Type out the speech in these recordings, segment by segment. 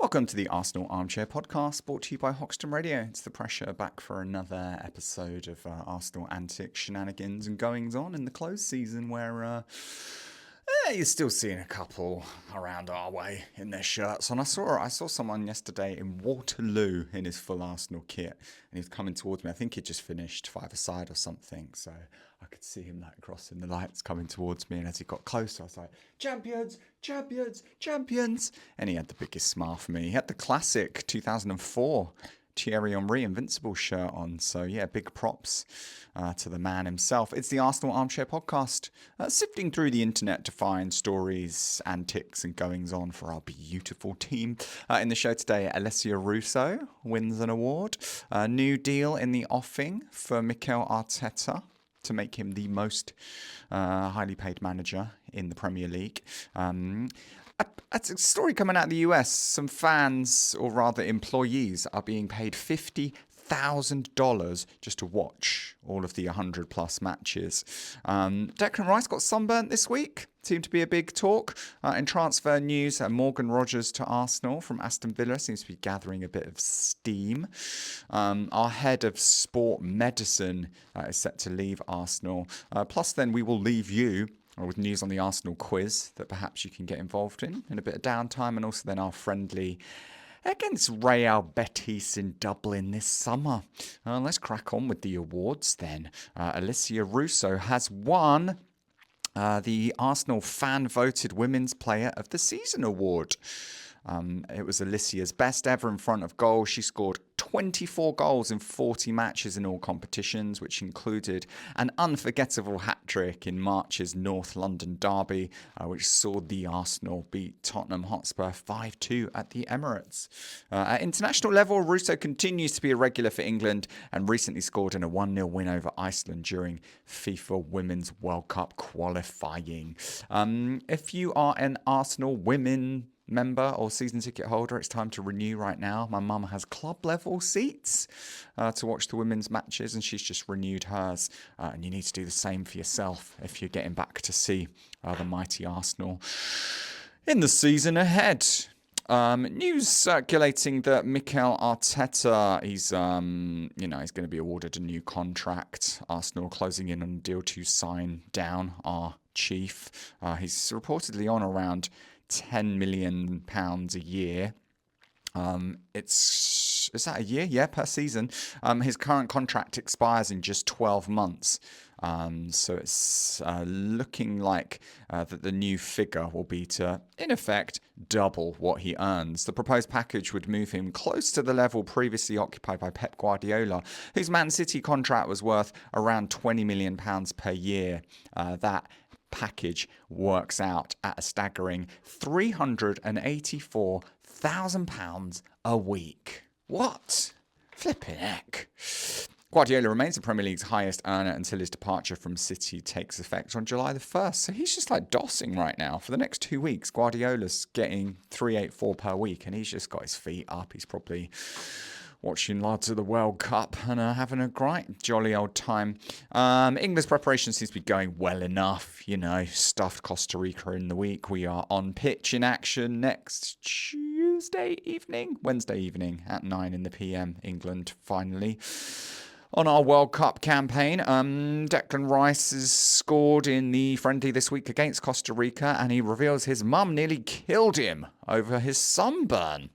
Welcome to the Arsenal Armchair podcast, brought to you by Hoxton Radio. It's the pressure back for another episode of Arsenal antics, shenanigans and goings on in the close season where you're still seeing a couple around our way in their shirts. And I saw someone yesterday in Waterloo in his full Arsenal kit, and he was coming towards me. I think he'd just finished five-a-side or something, so I could see him like crossing the lights coming towards me. And as he got closer, I was like, "Champions, champions, champions!" And he had the biggest smile for me. He had the classic 2004 Thierry Henry Invincible shirt on. So yeah, big props to the man himself. It's the Arsenal Armchair podcast, sifting through the internet to find stories, antics and goings on for our beautiful team. In the show today, Alessio Ruso wins an award. A new deal in the offing for Mikel Arteta to make him the most highly paid manager in the Premier League. A story coming out of the US. Some fans, or rather employees, are being paid $50,000 just to watch all of the 100-plus matches. Declan Rice got sunburnt this week. Seemed to be a big talk. In transfer news, Morgan Rogers to Arsenal from Aston Villa seems to be gathering a bit of steam. Our head of sport medicine is set to leave Arsenal. Plus, then we will leave you with news on the Arsenal quiz that perhaps you can get involved in a bit of downtime, and also then our friendly against Real Betis in Dublin this summer. Let's crack on with the awards then. Alessio Ruso has won the Arsenal fan-voted Women's Player of the Season award. It was Alicia's best ever in front of goal. She scored 24 goals in 40 matches in all competitions, which included an unforgettable hat-trick in March's North London derby, which saw the Arsenal beat Tottenham Hotspur 5-2 at the Emirates. At international level, Russo continues to be a regular for England and recently scored in a 1-0 win over Iceland during FIFA Women's World Cup qualifying. If you are an Arsenal women member or season ticket holder, it's time to renew right now. My mum has club level seats to watch the women's matches, and she's just renewed hers, and you need to do the same for yourself if you're getting back to see the mighty Arsenal in the season ahead. News circulating that Mikel Arteta, he's going to be awarded a new contract. Arsenal closing in on a deal to sign down our chief. He's reportedly on around £10 million a year. Is that a year? Yeah, per season. His current contract expires in just 12 months. So it's looking like that the new figure will be to, in effect, double what he earns. The proposed package would move him close to the level previously occupied by Pep Guardiola, whose Man City contract was worth around £20 million per year. That package works out at a staggering £384,000 a week. What? Flipping heck. Guardiola remains the Premier League's highest earner until his departure from City takes effect on July the 1st. So he's just like dossing right now. For the next 2 weeks, Guardiola's getting 384 per week, and he's just got his feet up. He's probably watching lots of the World Cup and having a great jolly old time. England's preparation seems to be going well enough. Stuffed Costa Rica in the week. We are on pitch in action next Wednesday evening at 9 in the PM. England finally on our World Cup campaign. Declan Rice has scored in the friendly this week against Costa Rica, and he reveals his mum nearly killed him over his sunburn.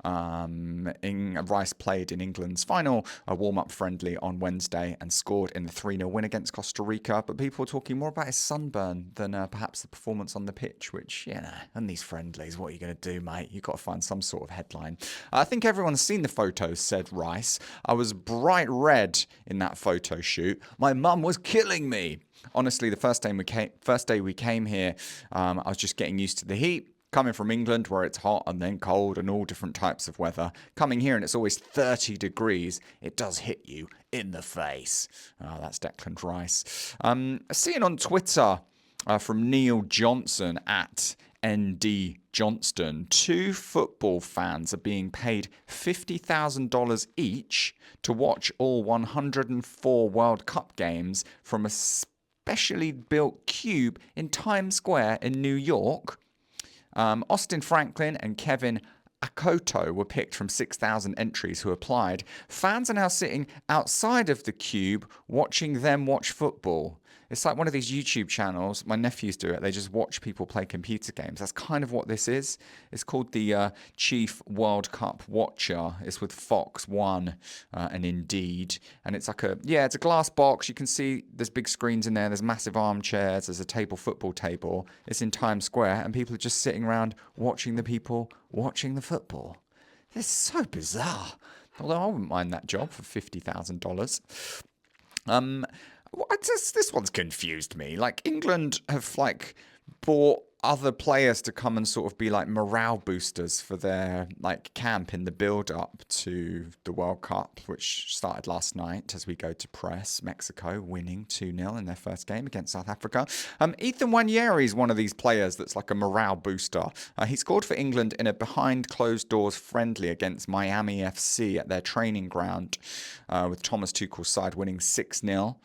Rice played in England's final warm-up friendly on Wednesday and scored in the 3-0 win against Costa Rica, but people are talking more about his sunburn than perhaps the performance on the pitch, which, and these friendlies, what are you going to do, mate? You've got to find some sort of headline. I think everyone's seen the photos, said Rice. I was bright red in that photo shoot. My mum was killing me. Honestly, the first day we came here, I was just getting used to the heat. Coming from England, where it's hot and then cold and all different types of weather. Coming here and it's always 30 degrees. It does hit you in the face. That's Declan Rice. Seeing on Twitter from Neil Johnson at ND Johnston, 2 football fans are being paid $50,000 each to watch all 104 World Cup games from a specially built cube in Times Square in New York. Austin Franklin and Kevin Akoto were picked from 6,000 entries who applied. Fans are now sitting outside of the cube watching them watch football. It's like one of these YouTube channels. My nephews do it. They just watch people play computer games. That's kind of what this is. It's called the Chief World Cup Watcher. It's with Fox One and Indeed. And it's like it's a glass box. You can see there's big screens in there. There's massive armchairs. There's a football table. It's in Times Square. And people are just sitting around watching the people watching the football. It's so bizarre. Although I wouldn't mind that job for $50,000. This one's confused me. Like, England have bought other players to come and sort of be like morale boosters for their camp in the build up to the World Cup, which started last night as we go to press. Mexico winning 2-0 in their first game against South Africa. Ethan Nwaneri is one of these players that's like a morale booster. He scored for England in a behind closed doors friendly against Miami FC at their training ground, with Thomas Tuchel's side winning 6-0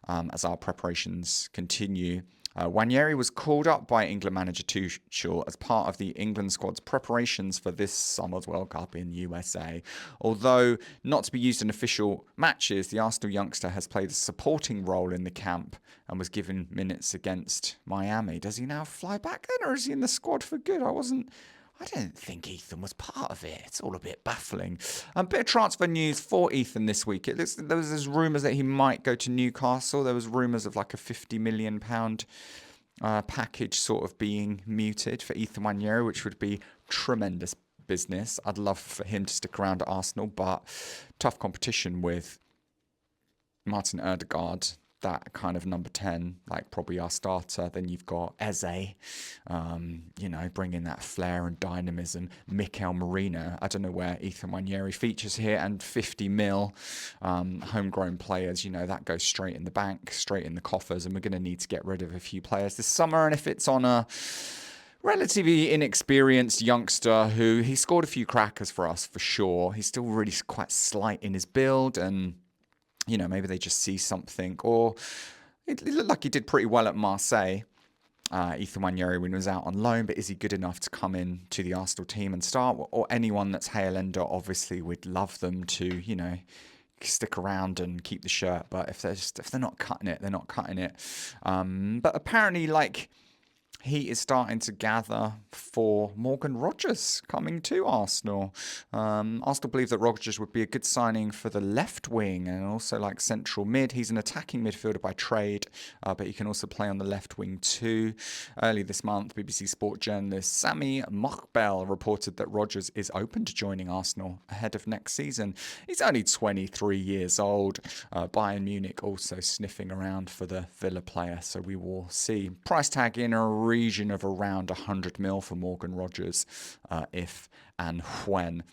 as our preparations continue. Nwaneri was called up by England manager Tuchel as part of the England squad's preparations for this summer's World Cup in USA. Although not to be used in official matches, the Arsenal youngster has played a supporting role in the camp and was given minutes against Miami. Does he now fly back then, or is he in the squad for good? I don't think Ethan was part of it. It's all a bit baffling. A bit of transfer news for Ethan this week. There was rumours that he might go to Newcastle. There was rumours of like a £50 million package sort of being mooted for Ethan Nwaneri, which would be tremendous business. I'd love for him to stick around at Arsenal, but tough competition with Martin Ødegaard, that kind of number 10, like probably our starter. Then you've got Eze, bringing that flair and dynamism. Mikel Marino, I don't know where Ethan Nwaneri features here, and 50 mil homegrown players, that goes straight in the bank, straight in the coffers, and we're going to need to get rid of a few players this summer. And if it's on a relatively inexperienced youngster who he scored a few crackers for us for sure, he's still really quite slight in his build, and maybe they just see something. Or it looked like he did pretty well at Marseille, Ethan Nwaneri, when he was out on loan. But is he good enough to come in to the Arsenal team and start? Or anyone that's Hale Ender, obviously we'd love them to, stick around and keep the shirt. But if they're not cutting it, they're not cutting it. But apparently, he is starting to gather for Morgan Rogers coming to Arsenal. Arsenal believe that Rogers would be a good signing for the left wing and also central mid. He's an attacking midfielder by trade, but he can also play on the left wing too. Early this month, BBC Sport journalist Sami Mokbel reported that Rogers is open to joining Arsenal ahead of next season. He's only 23 years old. Bayern Munich also sniffing around for the Villa player, so we will see. Price tag in a region of around 100 mil for Morgan Rogers, if and when.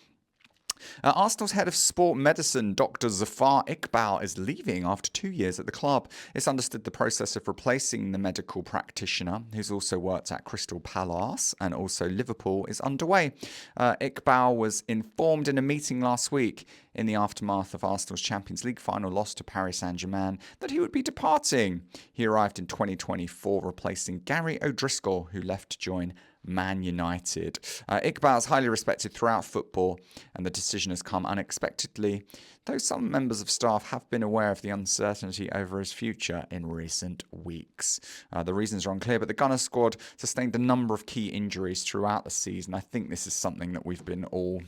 Arsenal's head of sport medicine, Dr. Zafar Iqbal, is leaving after 2 years at the club. It's understood the process of replacing the medical practitioner, who's also worked at Crystal Palace and also Liverpool, is underway. Iqbal was informed in a meeting last week in the aftermath of Arsenal's Champions League final loss to Paris Saint-Germain that he would be departing. He arrived in 2024, replacing Gary O'Driscoll, who left to join Man United. Iqbal is highly respected throughout football, and the decision has come unexpectedly, though some members of staff have been aware of the uncertainty over his future in recent weeks. The reasons are unclear, but the Gunners squad sustained a number of key injuries throughout the season. I think this is something that we've been all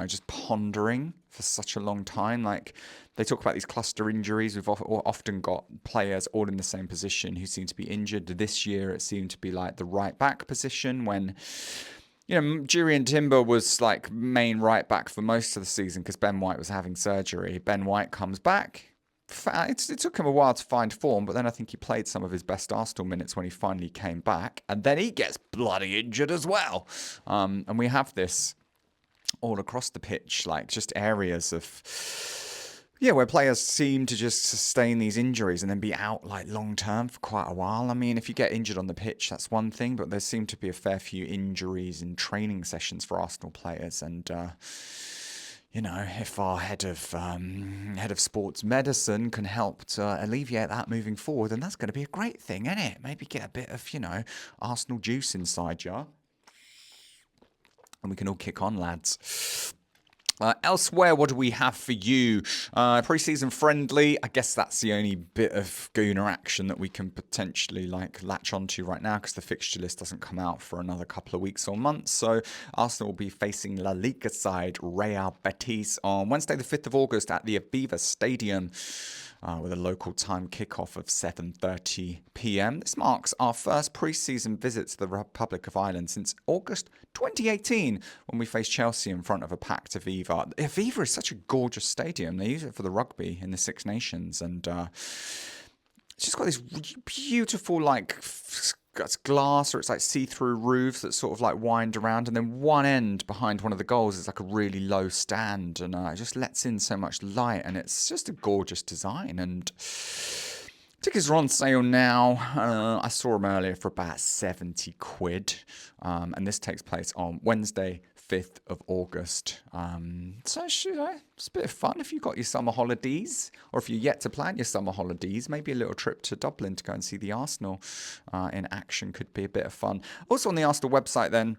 just pondering for such a long time. They talk about these cluster injuries. We've often got players all in the same position who seem to be injured. This year, it seemed to be the right back position when, Jurriën Timber was main right back for most of the season because Ben White was having surgery. Ben White comes back. It took him a while to find form, but then I think he played some of his best Arsenal minutes when he finally came back. And then he gets bloody injured as well. And we have this all across the pitch, just areas of, where players seem to just sustain these injuries and then be out long term for quite a while. I mean, if you get injured on the pitch, that's one thing, but there seem to be a fair few injuries in training sessions for Arsenal players. And if our head of sports medicine can help to alleviate that moving forward, then that's going to be a great thing, isn't it? Maybe get a bit of Arsenal juice inside you. and we can all kick on, lads. Elsewhere, what do we have for you? Pre-season friendly. I guess that's the only bit of Gooner action that we can potentially latch onto right now, because the fixture list doesn't come out for another couple of weeks or months. So Arsenal will be facing La Liga side Real Betis on Wednesday, the 5th of August at the Aviva Stadium. With a local time kickoff of 7:30 p.m. This marks our first pre-season visit to the Republic of Ireland since August 2018, when we faced Chelsea in front of a packed Aviva. Aviva is such a gorgeous stadium. They use it for the rugby in the Six Nations, and it's just got this beautiful it's glass, or it's like see-through roofs that sort of wind around, and then one end behind one of the goals is like a really low stand, and it just lets in so much light, and it's just a gorgeous design. And tickets are on sale now. I saw them earlier for about 70 quid, and this takes place on Wednesday, 5th of August. So it's a bit of fun if you've got your summer holidays, or if you're yet to plan your summer holidays, maybe a little trip to Dublin to go and see the Arsenal in action could be a bit of fun. Also on the Arsenal website then,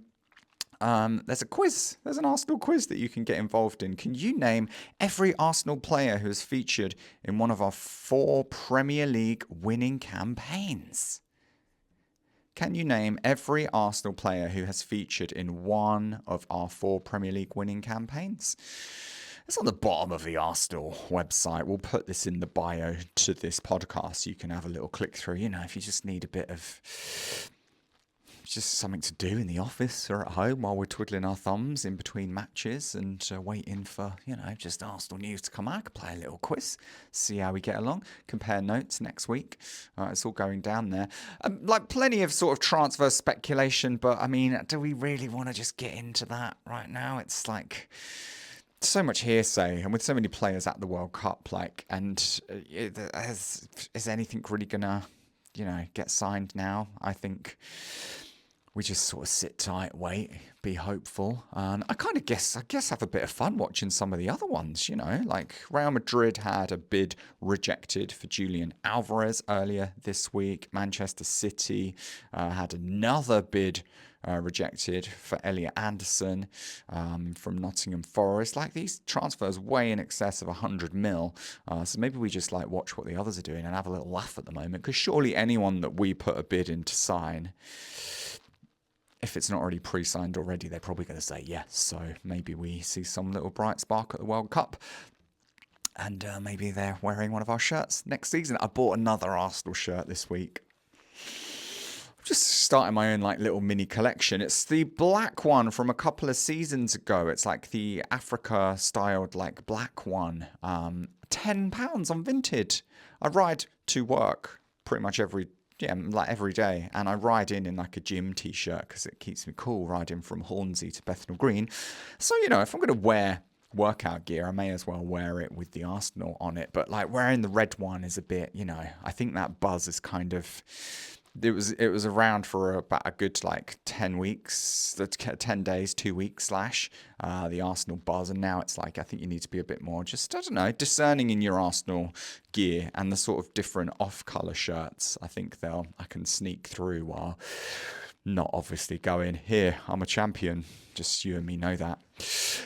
there's a quiz. There's an Arsenal quiz that you can get involved in. Can you name every Arsenal player who has featured in one of our 4 Premier League winning campaigns? Can you name every Arsenal player who has featured in one of our 4 Premier League winning campaigns? It's on the bottom of the Arsenal website. We'll put this in the bio to this podcast so you can have a little click through. If you just need a bit of just something to do in the office or at home while we're twiddling our thumbs in between matches and waiting for, just Arsenal news to come out. I could play a little quiz, see how we get along, compare notes next week. It's all going down there. Plenty of sort of transfer speculation, but do we really want to just get into that right now? It's so much hearsay, and with so many players at the World Cup, is anything really gonna, get signed now? I think we just sort of sit tight, wait, be hopeful. And I guess have a bit of fun watching some of the other ones, Real Madrid had a bid rejected for Julian Alvarez earlier this week. Manchester City had another bid rejected for Elliot Anderson from Nottingham Forest. These transfers way in excess of 100 mil. So maybe we just watch what the others are doing and have a little laugh at the moment, because surely anyone that we put a bid in to sign, if it's not already pre-signed already, they're probably going to say yes. So maybe we see some little bright spark at the World Cup, and maybe they're wearing one of our shirts next season. I bought another Arsenal shirt this week. I'm just starting my own little mini collection. It's the black one from a couple of seasons ago. It's the Africa styled black one. £10 on Vinted. I ride to work pretty much every day, and I ride in a gym t-shirt because it keeps me cool riding from Hornsey to Bethnal Green. So if I'm going to wear workout gear, I may as well wear it with the Arsenal on it. But wearing the red one is a bit, I think that buzz is kind of, it was around for about a good 10 weeks, 10 days, 2 weeks / the Arsenal buzz, and now it's I think you need to be a bit more just, I don't know, discerning in your Arsenal gear and the sort of different off-colour shirts. I think I can sneak through while not obviously going, here, I'm a champion. Just you and me know that.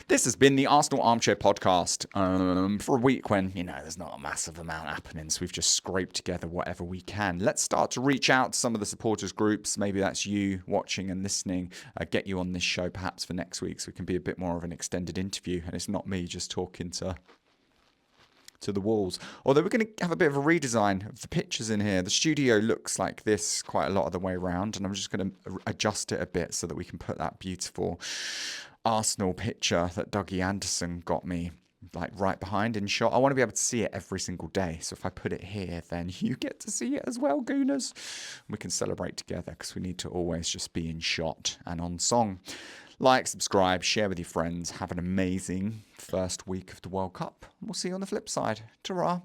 This has been the Arsenal Armchair podcast for a week when, there's not a massive amount happening. So we've just scraped together whatever we can. Let's start to reach out to some of the supporters groups. Maybe that's you watching and listening. Get you on this show perhaps for next week, so it can be a bit more of an extended interview. And it's not me just talking to the walls. Although we're going to have a bit of a redesign of the pictures in here. The studio looks like this quite a lot of the way around, and I'm just going to adjust it a bit so that we can put that beautiful Arsenal picture that Dougie Anderson got me right behind in shot. I want to be able to see it every single day. So if I put it here, then you get to see it as well, Gooners. We can celebrate together, because we need to always just be in shot and on song. Like, subscribe, share with your friends. Have an amazing first week of the World Cup. We'll see you on the flip side. Ta-ra.